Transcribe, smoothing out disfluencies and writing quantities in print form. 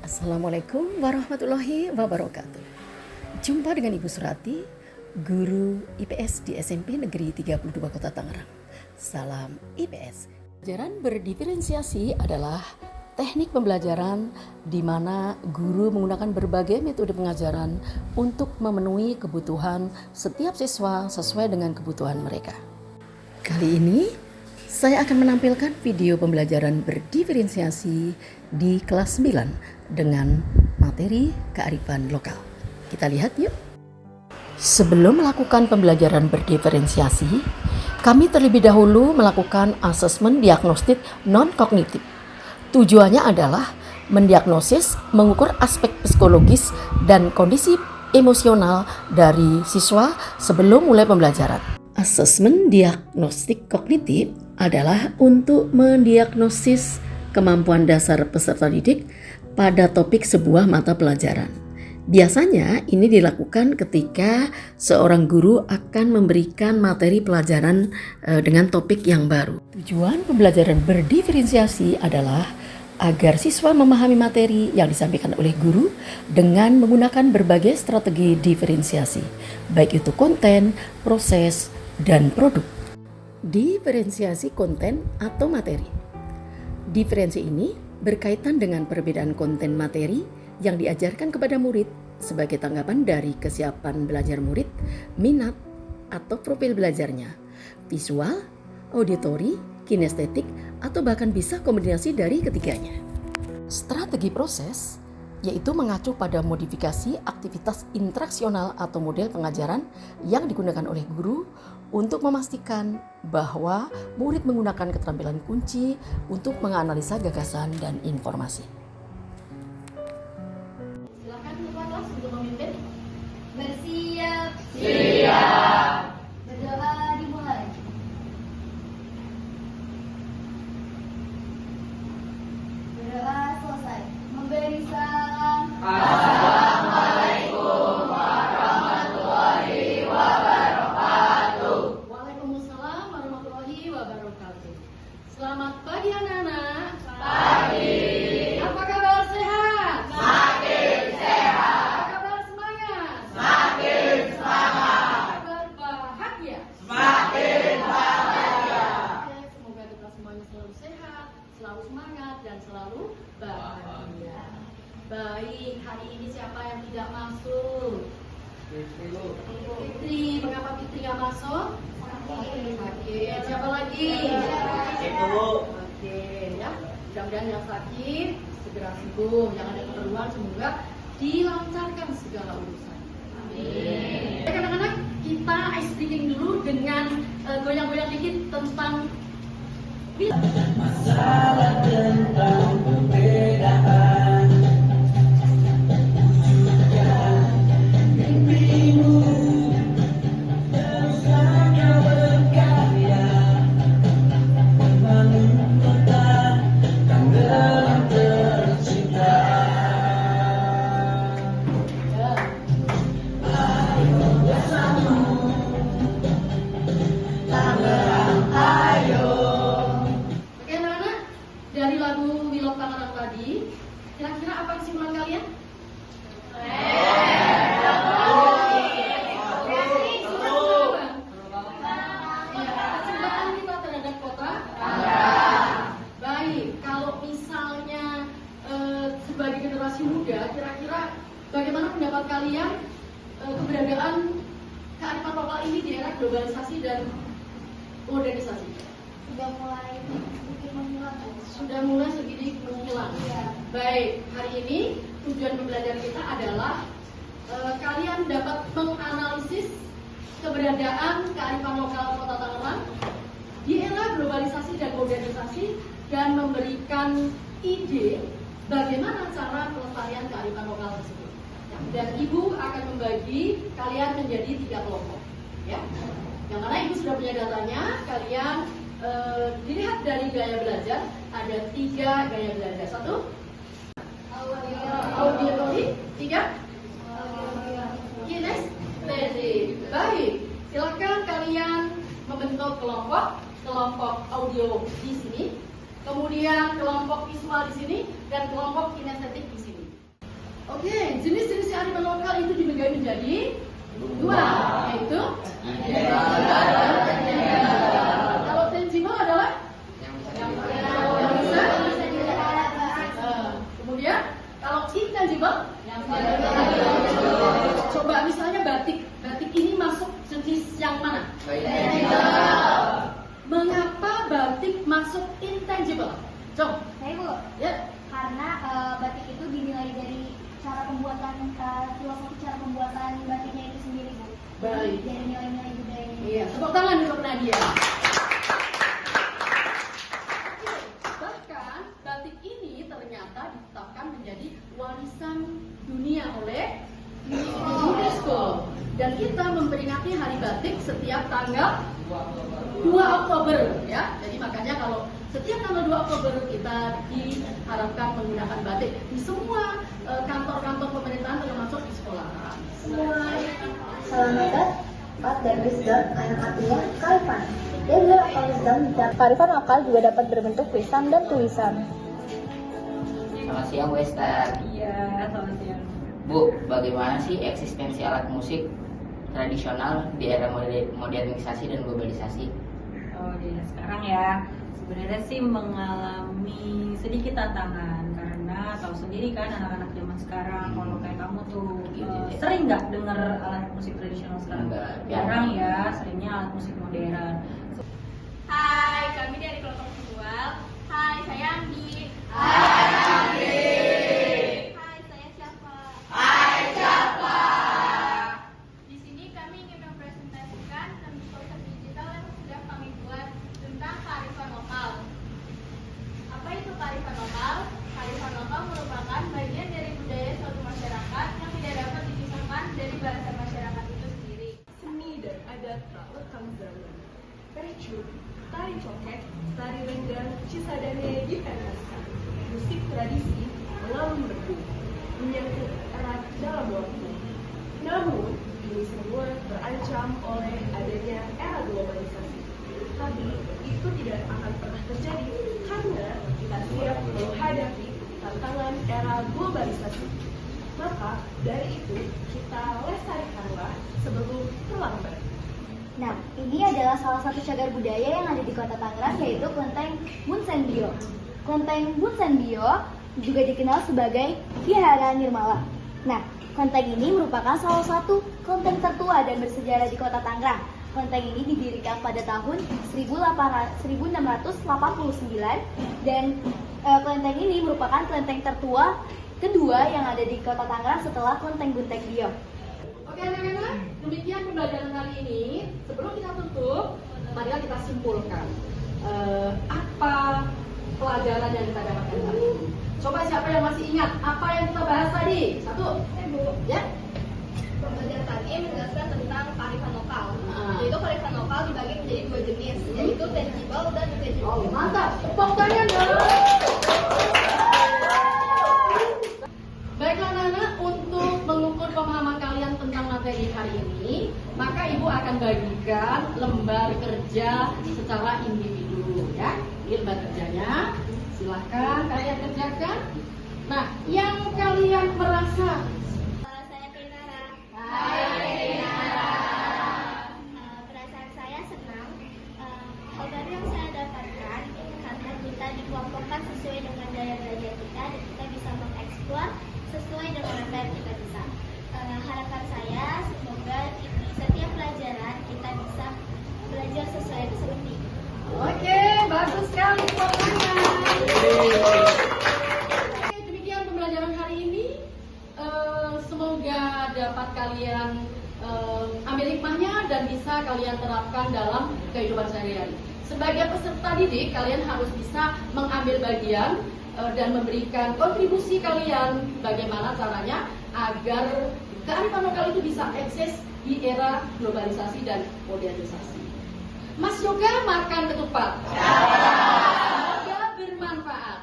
Assalamualaikum warahmatullahi wabarakatuh. Jumpa dengan Ibu Surati, guru IPS di SMP Negeri 32 Kota Tangerang. Salam IPS. Pembelajaran berdiferensiasi adalah teknik pembelajaran di mana guru menggunakan berbagai metode pengajaran untuk memenuhi kebutuhan setiap siswa sesuai dengan kebutuhan mereka. Kali ini saya akan menampilkan video pembelajaran berdiferensiasi di kelas 9 dengan materi kearifan lokal. Kita lihat yuk. Sebelum melakukan pembelajaran berdiferensiasi, kami terlebih dahulu melakukan asesmen diagnostik non-kognitif. Tujuannya adalah mendiagnosis, mengukur aspek psikologis dan kondisi emosional dari siswa sebelum mulai pembelajaran. Asesmen diagnostik kognitif adalah untuk mendiagnosis kemampuan dasar peserta didik pada topik sebuah mata pelajaran. Biasanya ini dilakukan ketika seorang guru akan memberikan materi pelajaran dengan topik yang baru. Tujuan pembelajaran berdiferensiasi adalah agar siswa memahami materi yang disampaikan oleh guru dengan menggunakan berbagai strategi diferensiasi, baik itu konten, proses, dan produk. Diferensiasi konten atau materi. Diferensi ini berkaitan dengan perbedaan konten materi yang diajarkan kepada murid sebagai tanggapan dari kesiapan belajar murid, minat, atau profil belajarnya, visual, auditori, kinestetik, atau bahkan bisa kombinasi dari ketiganya. Strategi proses yaitu mengacu pada modifikasi aktivitas interaksional atau model pengajaran yang digunakan oleh guru untuk memastikan bahwa murid menggunakan keterampilan kunci untuk menganalisa gagasan dan informasi. Silakan ketua kelas untuk memimpin. Bersiap. Siap. Berdoa dimulai. Berdoa selesai. Memberi salam. Assalamualaikum warahmatullahi wabarakatuh. Waalaikumsalam warahmatullahi wabarakatuh. Selamat pagi anak-anak. Pagi. Apa kabar, sehat? Makin sehat. Apa kabar, semangat? Makin semangat. Apa kabar, bahagia? Makin bahagia. Oke, semoga kita semuanya selalu sehat, selalu semangat, dan selalu bahagia. Baik, hari ini siapa yang tidak masuk? Fitri, mengapa Fitri nggak masuk? Sakit. Siapa lagi? Oke, ya. Mudah-mudahan yang sakit segera sembuh, yang ada keperluan semoga dilancarkan segala urusan. Amin. Baik anak-anak, kita ice breaking dulu dengan goyang-goyang dikit tentang Masalah tentang perbedaan, wujudkan mimpimu, teruslah kau berkarya, membangun kota Tangerang tercinta. Ayo bersama Tangerang, ayo. Oke anak-anak, dari lagu We Love Tangerang tadi, kira-kira apa kesimpulan kalian? Kecintaan kita terhadap kota. Baik, kalau misalnya sebagai generasi muda, kira-kira bagaimana pendapat kalian keberadaan kearifan lokal ini di era globalisasi dan modernisasi? Sudah mulai sedikit menghilang. Sudah mulai sedikit menghilang. Iya. Baik, hari ini tujuan pembelajaran kita adalah kalian dapat menganalisis keberadaan kearifan lokal Kota Tangerang di era globalisasi dan modernisasi dan memberikan ide bagaimana cara pelestarian kearifan lokal tersebut. Ya, dan Ibu akan membagi kalian menjadi 3 kelompok. Ya, yang mana Ibu sudah punya datanya, kalian dilihat dari gaya belajar, ada 3 gaya belajar. 1, auditory. 3, kinestetik. Baik, silakan kalian membentuk kelompok audio di sini, kemudian kelompok visual di sini, dan kelompok kinestetik di sini. Oke, jenis-jenis kearifan lokal itu dibagi menjadi dua, yaitu kalau tangible adalah yang bisa. Kemudian kalau intangible, coba misalnya batik ini masuk jenis yang mana? Mengapa batik masuk intangible? Coba. Saya Bu, Ya. karena batik itu dinilai dari cara pembuatan, filosofi cara pembuatan batiknya itu sendiri Bu. Baik. Dari nilai-nilai budayanya. Iya, tepuk tangan untuk Nadia. Bahkan batik ini ternyata ditetapkan menjadi warisan dunia oleh UNESCO. Dan kita memperingati Hari Batik setiap tanggal 2 Oktober ya. Jadi makanya kalau setiap tanggal 2 Oktober kita diharapkan menggunakan batik di semua kantor-kantor pemerintahan termasuk di sekolahan. Salam hebat, Pak dan wisdom, yang artinya kearifan. Dia bilang apa wisdom dan kearifan lokal juga dapat berbentuk lisan dan tulisan. Selamat siang, Wester. Iya, selamat siang. Bu, bagaimana sih eksistensi alat musik tradisional di era modernisasi dan globalisasi? Oh iya, sekarang ya sebenarnya sih mengalami sedikit tantangan karena tahu sendiri kan anak-anak zaman sekarang. Kalau kayak kamu tuh sering nggak dengar alat musik tradisional sekarang? Enggak. Jarang ya, seringnya alat musik modern. Hai, kami dari kelompok visual. Hai, saya Anggi. Hai, saya siapa? Di sini kami ingin mempresentasikan tentang konsep digital yang sudah kami buat tentang kearifan lokal. Apa itu kearifan lokal? Kearifan lokal merupakan bagian dari budaya suatu masyarakat yang tidak dapat dipisahkan dari bahasa masyarakat itu sendiri. Seni dan adat tak lekang zaman. Pericun, tari coket, tari renggang, cisadane dipentaskan. Musik tradisi mengalun beku, menyangkut erat dalam waktu. Namun, ini semua terancam oleh adanya era globalisasi. Tapi, itu tidak akan pernah terjadi karena kita siap menghadapi tantangan era globalisasi. Maka, dari itu, kita lestarikanlah sebelum terlambat. Nah, ini adalah salah satu cagar budaya yang ada di Kota Tangerang, yaitu Kelenteng Munsenbio. Kelenteng Munsenbio juga dikenal sebagai Vihara Nirmala. Nah, kelenteng ini merupakan salah satu kelenteng tertua dan bersejarah di Kota Tangerang. Kelenteng ini didirikan pada tahun 1689 dan kelenteng ini merupakan kelenteng tertua kedua yang ada di Kota Tangerang setelah Kelenteng Buntek Bio. Oke anak-anak, demikian pembelajaran kali ini. Sebelum kita tutup, marilah kita simpulkan apa pelajaran yang kita dapatkan hari ini. Coba siapa yang masih ingat apa yang kita bahas tadi? Satu, ya. Pembelajaran tadi menjelaskan tentang kearifan lokal. Ah. Yaitu kearifan lokal dibagi menjadi dua jenis, yaitu tangible dan intangible. Oh mantap, tepuk tangan dong. Baiklah anak-anak, untuk mengukur pemahaman kalian tentang materi hari ini, maka Ibu akan bagikan lembar kerja secara individu ya. Ini lembar kerjanya, silahkan kalian kerjakan. Nah, yang kalian merasa Saya Kinara. Hai, Perasaan saya senang. Kabar yang saya dapatkan karena kita dikelompokkan sesuai dengan daya belajar kita dan kita bisa mengeksplor sesuai dengan apa yang kita bisa. Harapan saya semoga di setiap pelajaran kita bisa belajar sesuai seperti ini. Oke, bagus sekali pokoknya. Oke, demikian pembelajaran hari ini. Semoga dapat kalian ambil hikmahnya dan bisa kalian terapkan dalam kehidupan sehari-hari. Sebagai peserta didik, kalian harus bisa mengambil bagian dan memberikan kontribusi kalian bagaimana caranya agar kearifan lokal itu bisa eksis di era globalisasi dan modernisasi. Mas Yoga makan ketupat. Semoga bermanfaat.